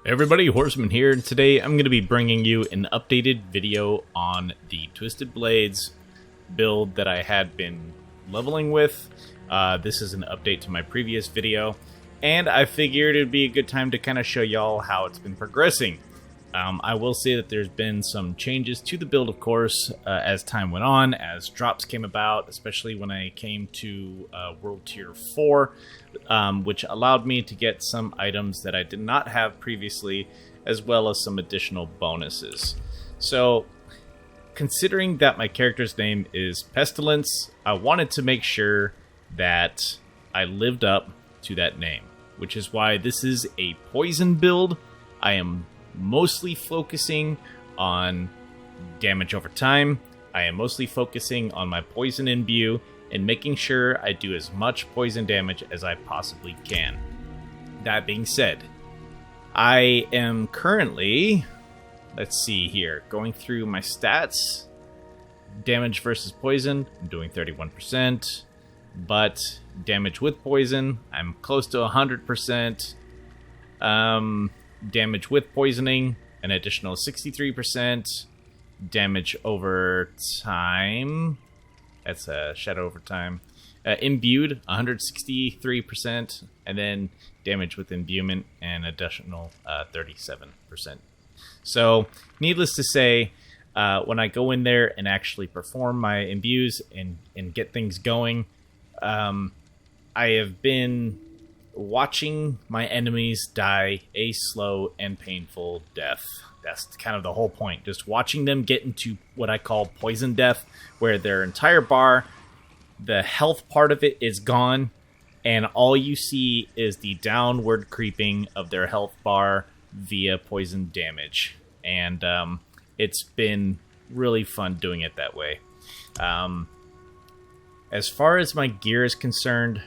Everybody, Horseman here, and today I'm going to be bringing you an updated video on the Twisted Blades build that I had been leveling with. This is an update to my previous video, and I figured it would be a good time to kind of show y'all how it's been progressing. I will say that there's been some changes to the build, of course, as time went on, as drops came about, especially when I came to World Tier 4, which allowed me to get some items that I did not have previously, as well as some additional bonuses. So, considering that my character's name is Pestilence, I wanted to make sure that I lived up to that name, which is why this is a poison build. I am mostly focusing on damage over time. I am mostly focusing on my poison imbue and making sure I do as much poison damage as I possibly can. That being said, I am currently, let's see here, going through my stats. Damage versus poison, I'm doing 31%, but damage with poison, I'm close to 100%. Damage with poisoning, an additional 63%. Damage over time, that's a shadow over time. Imbued, 163%. And then damage with imbuement, an additional 37%. So, needless to say, when I go in there and actually perform my imbues and get things going, I have been watching my enemies die a slow and painful death. That's kind of the whole point. Just watching them get into what I call poison death, where their entire bar, the health part of it is gone, and all you see is the downward creeping of their health bar via poison damage. And it's been really fun doing it that way. As far as my gear is concerned,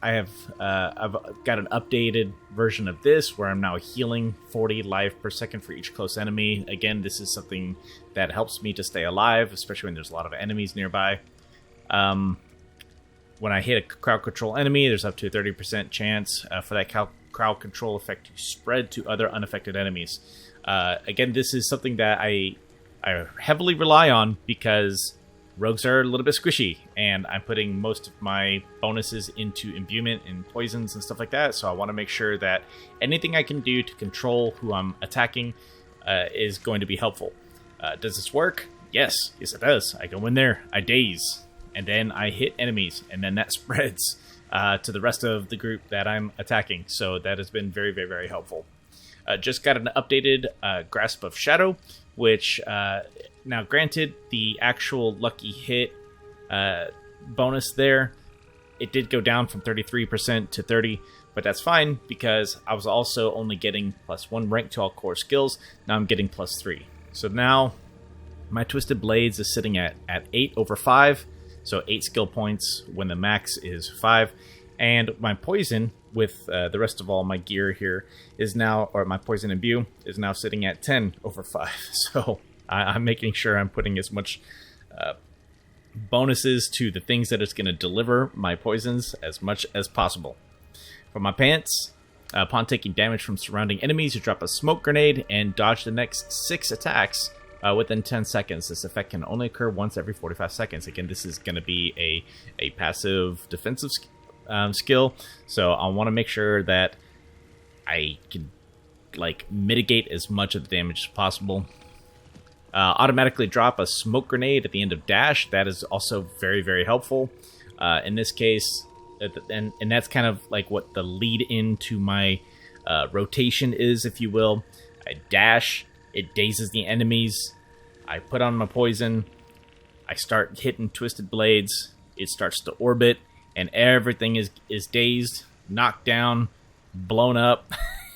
I've got an updated version of this where I'm now healing 40 life per second for each close enemy. Again, this is something that helps me to stay alive, especially when there's a lot of enemies nearby. When I hit a crowd control enemy, there's up to a 30% chance for that crowd control effect to spread to other unaffected enemies. Again, this is something that I heavily rely on because rogues are a little bit squishy, and I'm putting most of my bonuses into imbuement and poisons and stuff like that, so I want to make sure that anything I can do to control who I'm attacking is going to be helpful. Does this work? Yes it does. I go in there, I daze, and then I hit enemies, and then that spreads to the rest of the group that I'm attacking, so that has been very, very, very helpful. Just got an updated Grasp of Shadow, which now granted, the actual lucky hit bonus there, it did go down from 33% to 30%, but that's fine because I was also only getting +1 rank to all core skills. Now I'm getting +3. So now my Twisted Blades is sitting at 8 over 5, so 8 skill points when the max is 5. And my poison with the rest of all my gear here is now, or my poison imbue, is now sitting at 10 over 5. So I'm making sure I'm putting as much bonuses to the things that it's going to deliver my poisons as much as possible. For my pants, upon taking damage from surrounding enemies, you drop a smoke grenade and dodge the next 6 attacks within 10 seconds. This effect can only occur once every 45 seconds. Again, this is going to be a passive defensive skill, so I want to make sure that I can mitigate as much of the damage as possible. Automatically drop a smoke grenade at the end of dash. That is also very, very helpful in this case, and that's kind of like what the lead into my rotation is, if you will. I dash, it dazes the enemies, I put on my poison, I start hitting Twisted Blades, it starts to orbit, and everything is dazed, knocked down, blown up.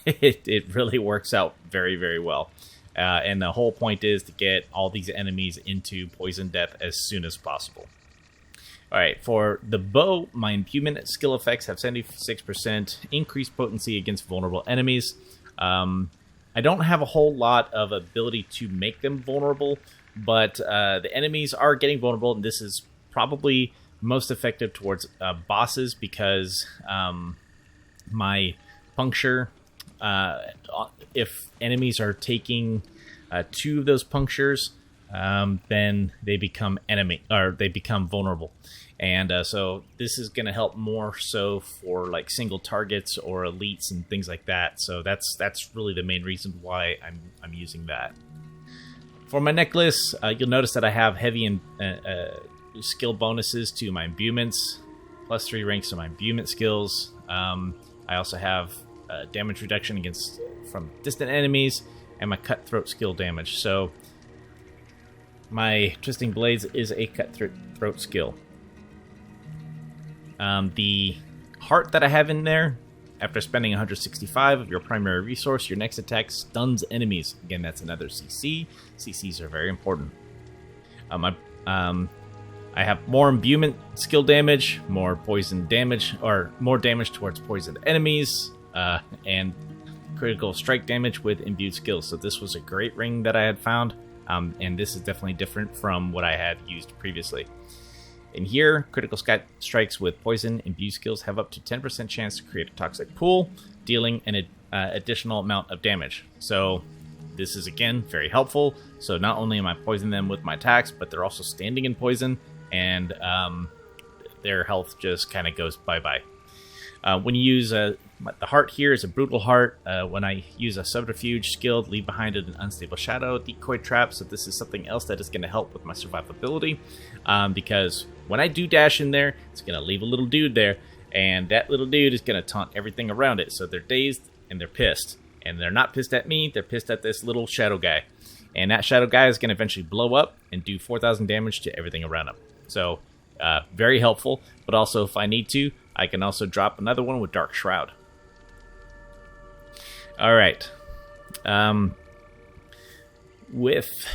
It really works out very, very well. And the whole point is to get all these enemies into poison death as soon as possible. Alright, for the bow, my imbuement skill effects have 76% increased potency against vulnerable enemies. I don't have a whole lot of ability to make them vulnerable, but the enemies are getting vulnerable, and this is probably most effective towards bosses because my puncture if enemies are taking 2 of those punctures, then they become vulnerable. And so this is going to help more so for like single targets or elites and things like that. So that's really the main reason why I'm using that. For my necklace, you'll notice that I have heavy and skill bonuses to my imbuements, +3 ranks to my imbuement skills. I also have damage reduction from distant enemies and my cutthroat skill damage. So my Twisting Blades is a cutthroat skill. The heart that I have in there, after spending 165 of your primary resource, your next attack stuns enemies. Again, that's another CC. CCs are very important. I have more imbuement skill damage, more poison damage, or more damage towards poisoned enemies, and critical strike damage with imbued skills. So this was a great ring that I had found, and this is definitely different from what I had used previously. In here, critical strikes with poison imbued skills have up to 10% chance to create a toxic pool, dealing an additional amount of damage. So this is, again, very helpful. So not only am I poisoning them with my attacks, but they're also standing in poison, and their health just kind of goes bye-bye. When you use the heart here is a brutal heart. When I use a subterfuge skill, leave behind an unstable shadow decoy trap. So this is something else that is going to help with my survivability, because when I do dash in there, it's going to leave a little dude there, and that little dude is going to taunt everything around it. So they're dazed and they're pissed, and they're not pissed at me. They're pissed at this little shadow guy, and that shadow guy is going to eventually blow up and do 4,000 damage to everything around him. So very helpful, but also if I need to, I can also drop another one with Dark Shroud. All right. With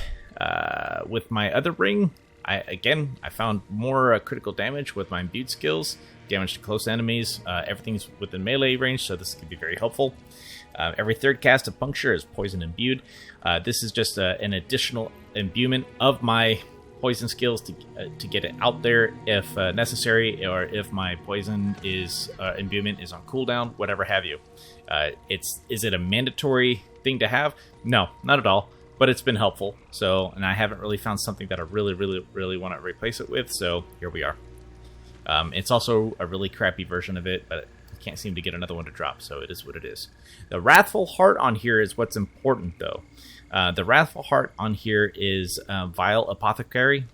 my other ring, I found more critical damage with my imbued skills, damage to close enemies. Everything's within melee range, so this can be very helpful. Every third cast of puncture is poison imbued. This is just an additional imbuement of my poison skills to get it out there if necessary, or if my poison imbuement is on cooldown, whatever have you. Is it a mandatory thing to have? No, not at all, but it's been helpful. So, and I haven't really found something that I really want to replace it with, so here we are. It's also a really crappy version of it, but I can't seem to get another one to drop, so it is what it is. The Wrathful Heart on here is what's important, though. The Wrathful Heart on here is Vile Apothecary,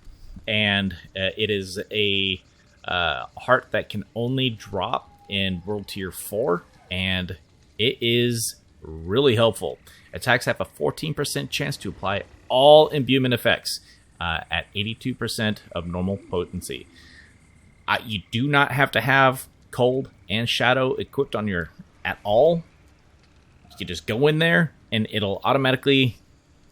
and it is a heart that can only drop in World Tier 4, and it is really helpful. Attacks have a 14% chance to apply all imbuement effects at 82% of normal potency. You do not have to have Cold and Shadow equipped on your at all. You can just go in there, and it'll automatically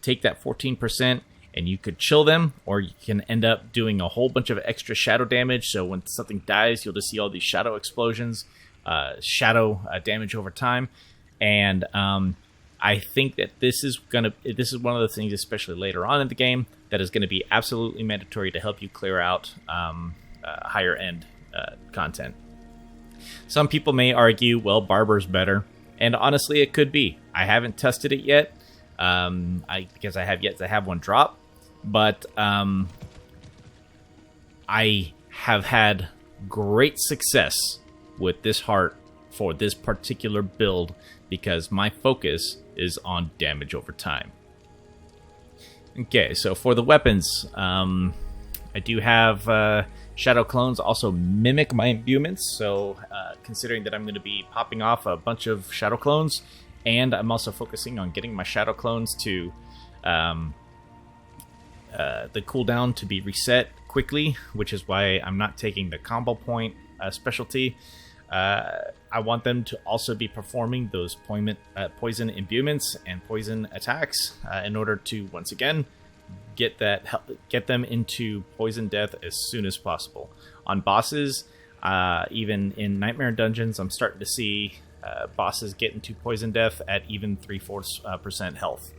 take that 14%, and you could chill them, or you can end up doing a whole bunch of extra shadow damage. So when something dies, you'll just see all these shadow explosions, shadow damage over time. And I think that this is one of the things, especially later on in the game, that is going to be absolutely mandatory to help you clear out higher end content. Some people may argue, well, Barber's better, and honestly, it could be. I haven't tested it yet. Because I have yet to have one drop, but I have had great success with this heart for this particular build because my focus is on damage over time. Okay, so for the weapons, I do have Shadow Clones also mimic my imbuements, so considering that I'm going to be popping off a bunch of Shadow Clones, and I'm also focusing on getting my Shadow Clones to the cooldown to be reset quickly, which is why I'm not taking the combo point specialty. I want them to also be performing those poison imbuements and poison attacks in order to, once again, get them into poison death as soon as possible. On bosses, even in Nightmare Dungeons, I'm starting to see bosses get into poison death at even 3/4% health.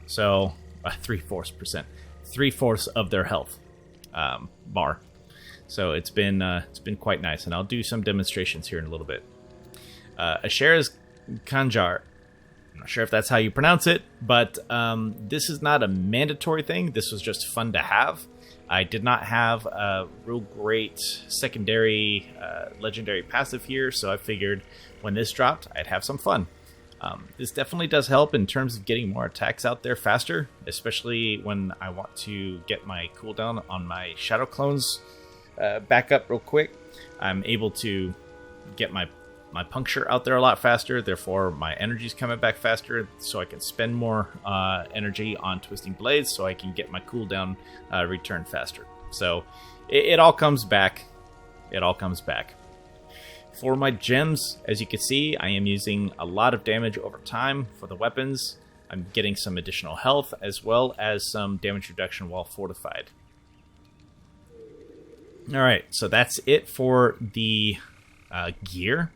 So 3/4% of their health bar. So it's been quite nice, and I'll do some demonstrations here in a little bit. Asher's Kanjar I'm not sure if that's how you pronounce it, but this is not a mandatory thing. This was just fun to have. I did not have a real great secondary legendary passive here, so I figured when this dropped, I'd have some fun. This definitely does help in terms of getting more attacks out there faster, especially when I want to get my cooldown on my Shadow Clones back up real quick. I'm able to get my puncture out there a lot faster, therefore my energy's coming back faster, so I can spend more energy on Twisting Blades so I can get my cooldown return faster. So it all comes back. It all comes back. For my gems, as you can see, I am using a lot of damage over time for the weapons. I'm getting some additional health as well as some damage reduction while fortified. Alright, so that's it for the gear.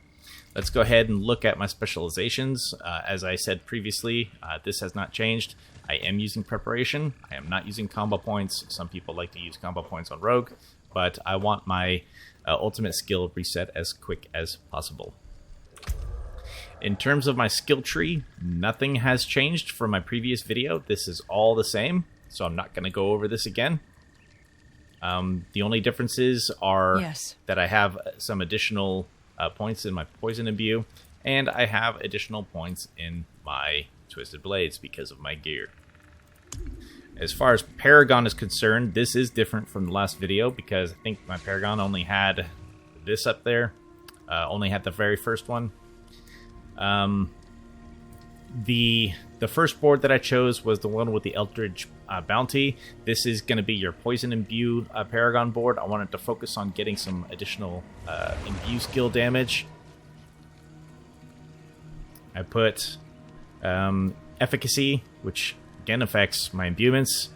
Let's go ahead and look at my specializations. As I said previously, this has not changed. I am using preparation. I am not using combo points. Some people like to use combo points on Rogue, but I want my ultimate skill reset as quick as possible. In terms of my skill tree, nothing has changed from my previous video. This is all the same, so I'm not going to go over this again. The only differences are that I have some additional points in my Poison Imbue, and I have additional points in my Twisted Blades because of my gear. As far as Paragon is concerned, this is different from the last video because I think my Paragon only had this up there, only had the very first one. The first board that I chose was the one with the Eldritch Bounty. This is going to be your Poison Imbue Paragon board. I wanted to focus on getting some additional Imbue skill damage. I put Efficacy, which again affects my imbuements.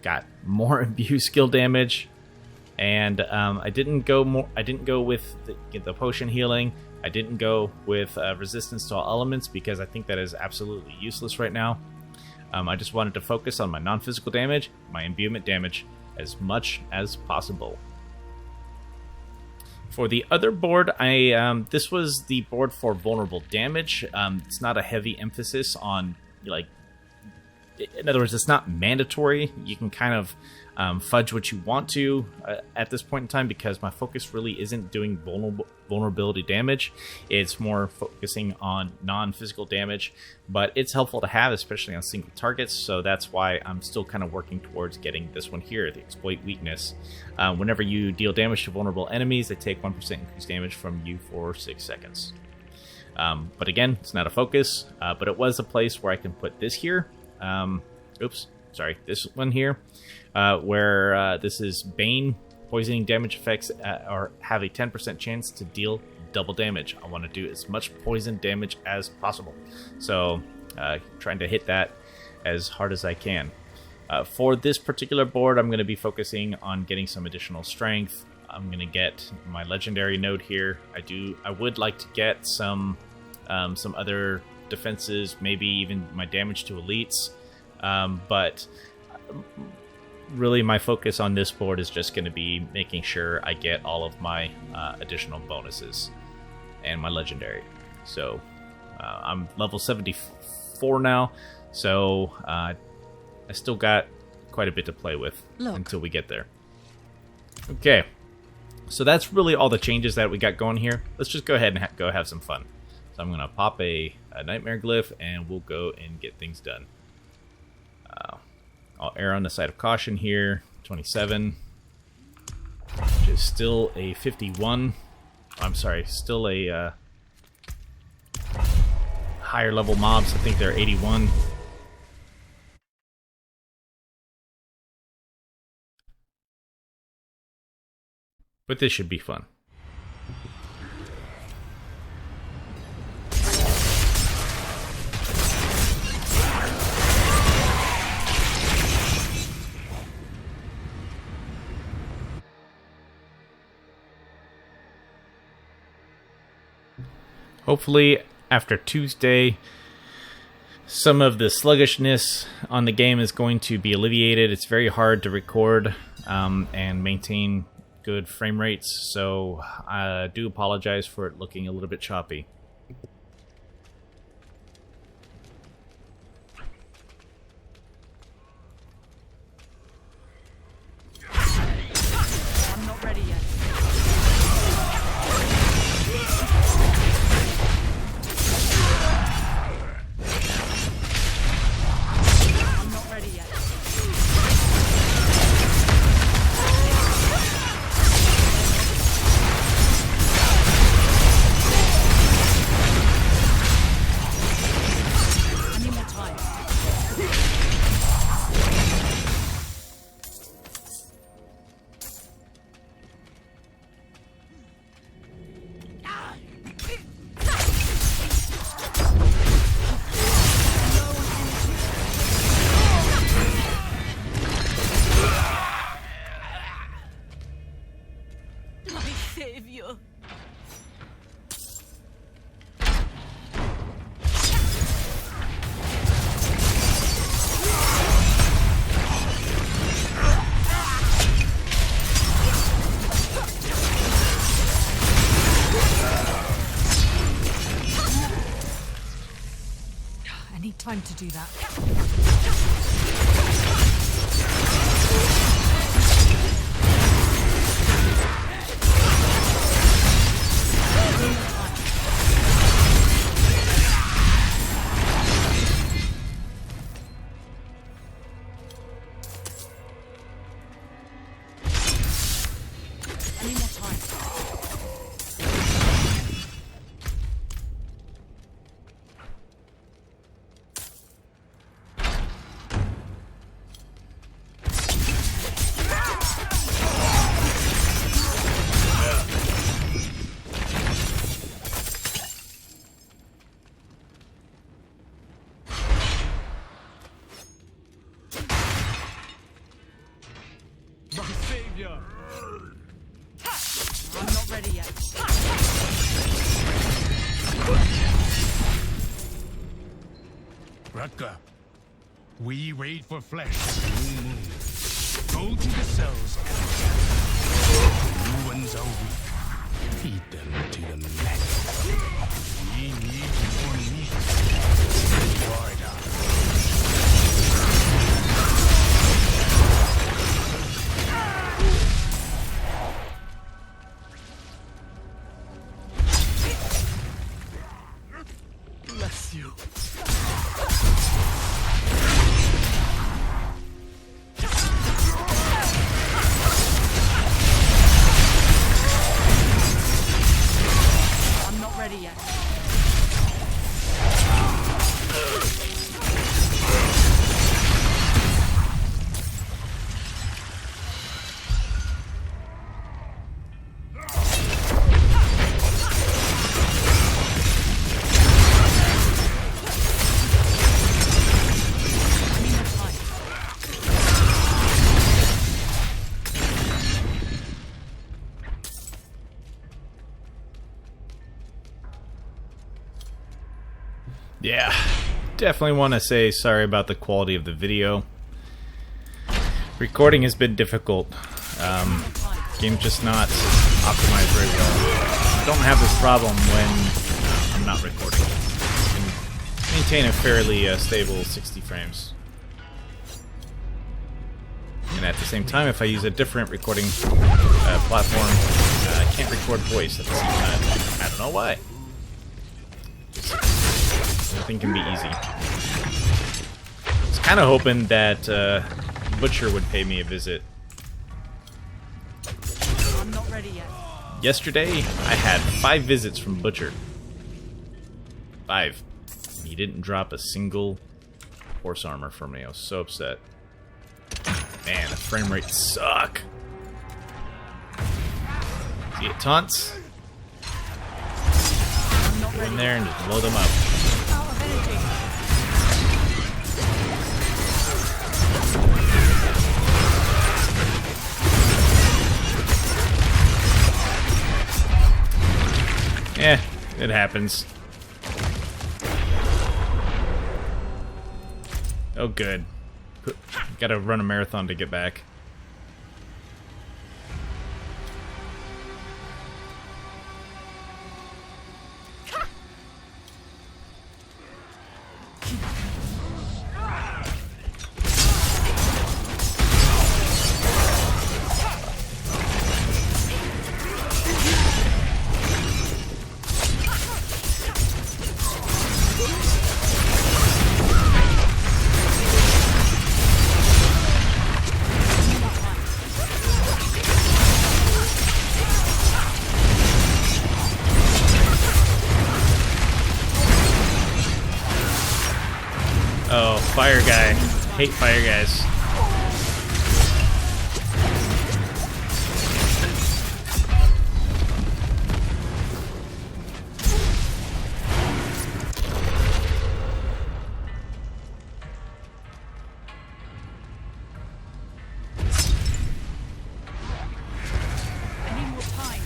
Got more Imbue skill damage, and I didn't go with the potion healing. I didn't go with resistance to all elements because I think that is absolutely useless right now. I just wanted to focus on my non-physical damage, my imbuement damage, as much as possible. For the other board, this was the board for vulnerable damage. It's not a heavy emphasis on, like, in other words, it's not mandatory. You can kind of fudge what you want to at this point in time because my focus really isn't doing vulnerability damage. It's more focusing on non-physical damage, but it's helpful to have, especially on single targets, so that's why I'm still kind of working towards getting this one here, the Exploit Weakness. Whenever you deal damage to vulnerable enemies, they take 1% increased damage from you for 6 seconds. But again, it's not a focus, but it was a place where I can put this here. This one here, where this is Bane. Poisoning damage effects or have a 10% chance to deal double damage. I want to do as much poison damage as possible, so trying to hit that as hard as I can. For this particular board, I'm going to be focusing on getting some additional strength. I'm going to get my legendary node here. I would like to get some other defenses, maybe even my damage to elites, but really my focus on this board is just going to be making sure I get all of my additional bonuses and my legendary. So I'm level 74 now, so I still got quite a bit to play with until we get there. Okay, so that's really all the changes that we got going here. Let's just go ahead and go have some fun. So I'm going to pop a Nightmare Glyph, and we'll go and get things done. I'll err on the side of caution here. 27, which is still a 51. I'm sorry, still a higher level mobs. I think they're 81. But this should be fun. Hopefully, after Tuesday, some of the sluggishness on the game is going to be alleviated. It's very hard to record and maintain good frame rates, so I do apologize for it looking a little bit choppy. I need time to do that. I need more time. I'm not ready yet. Rutger, we raid for flesh. New moon. Go to the cells. The new ones are weak. Feed them to the max. We need more meat. Florida. Bless you. I'm not ready yet. Yeah, definitely want to say sorry about the quality of the video. Recording has been difficult. Game's just not optimized very well. I don't have this problem when I'm not recording. I can maintain a fairly stable 60 frames. And at the same time, if I use a different recording platform, I can't record voice at the same time. I don't know why. Nothing can be easy. I was kind of hoping that Butcher would pay me a visit. I'm not ready yet. Yesterday, I had 5 visits from Butcher. 5. He didn't drop a single horse armor for me. I was so upset. Man, the frame rates suck. See it, taunts? I'm not Go ready in there yet. and just blow them up. Out of energy. Eh, it happens. Oh, good. Gotta run a marathon to get back. Oh, fire guy. Hate fire guys. I need more time.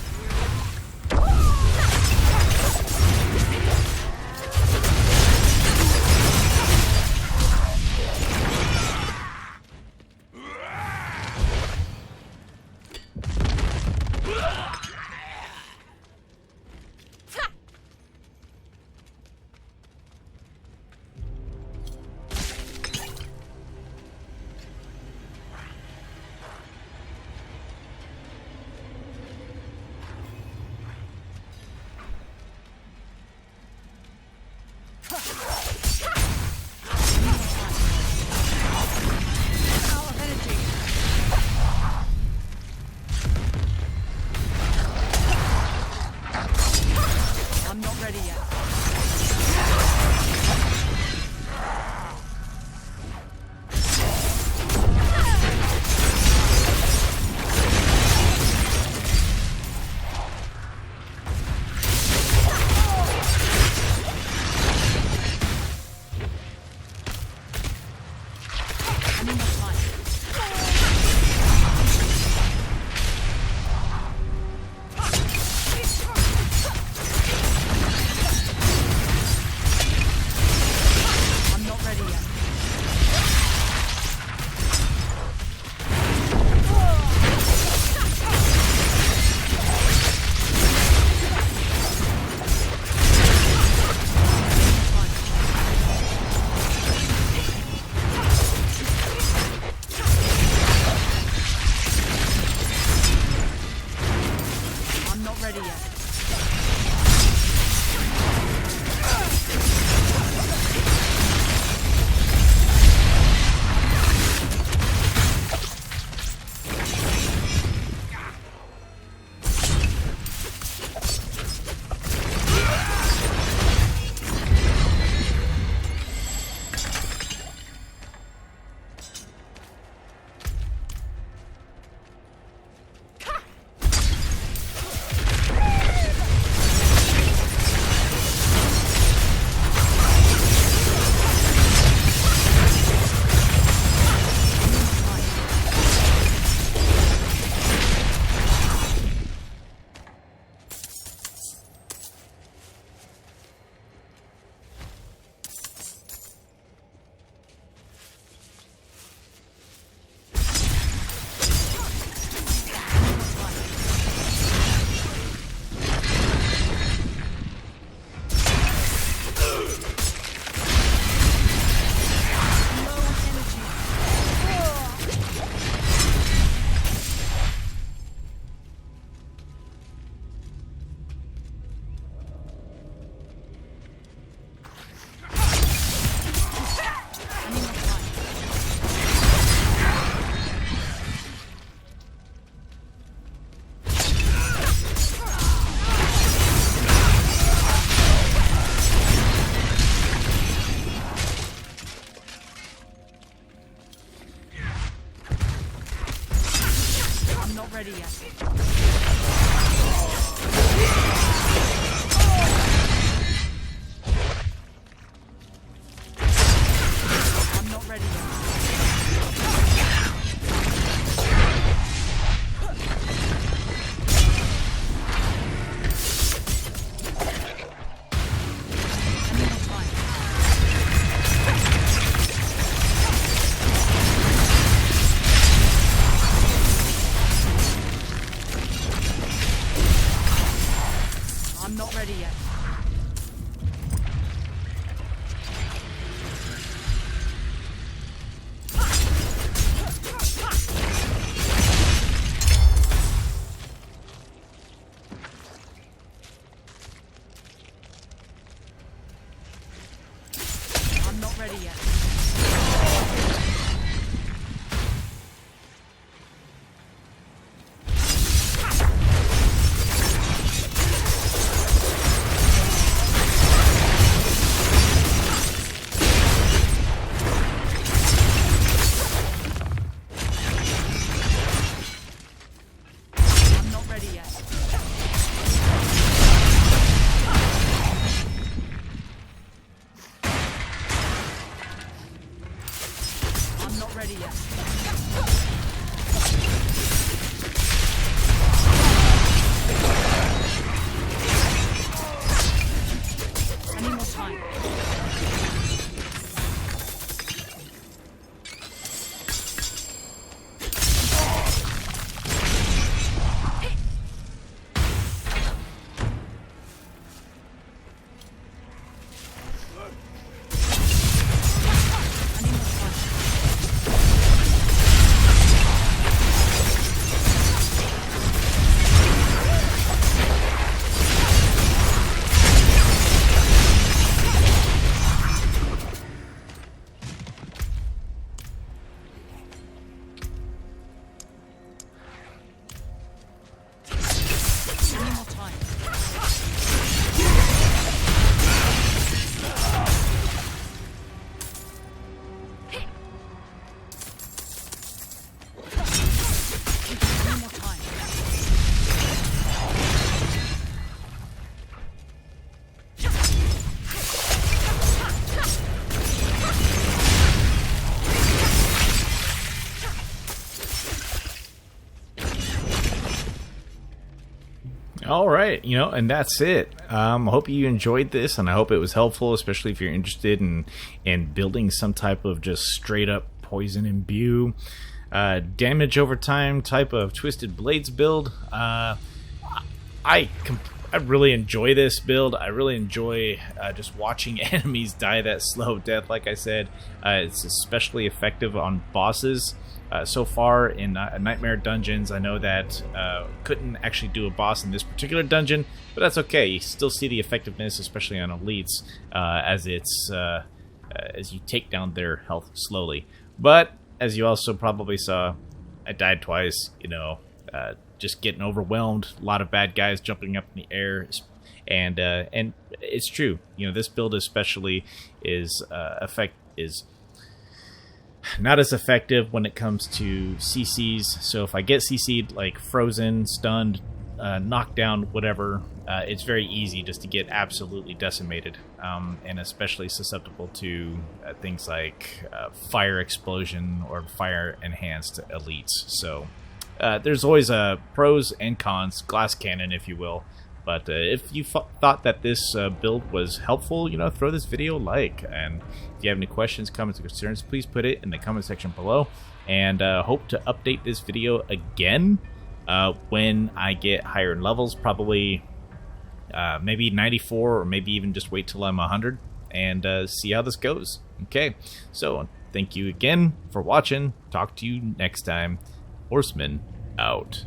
ready yet. I'm not ready yet. Any more time? I'm not ready yet. I'm not ready yet. I'm not ready yet. I'm not ready yet. Any more time? Any more time? Any more time? Any more time? All right, and that's it. I hope you enjoyed this, and I hope it was helpful, especially if you're interested in building some type of just straight up poison imbue, damage over time type of twisted blades build. I really enjoy this build. I really enjoy just watching enemies die that slow death. Like I said, it's especially effective on bosses. So far in Nightmare Dungeons, I know that couldn't actually do a boss in this particular dungeon, but that's okay. You still see the effectiveness, especially on elites, as you take down their health slowly. But as you also probably saw, I died twice. Just getting overwhelmed. A lot of bad guys jumping up in the air, and it's true. This build especially is not as effective when it comes to CCs. So if I get CC'd, like frozen, stunned, knocked down, whatever, it's very easy just to get absolutely decimated, and especially susceptible to things like fire explosion or fire enhanced elites. So there's always pros and cons, glass cannon if you will. But if you thought that this build was helpful, throw this video a like. And if you have any questions, comments, or concerns, please put it in the comment section below. And hope to update this video again when I get higher in levels, probably maybe 94, or maybe even just wait till I'm 100 and see how this goes. Okay, so thank you again for watching. Talk to you next time. Horseman out.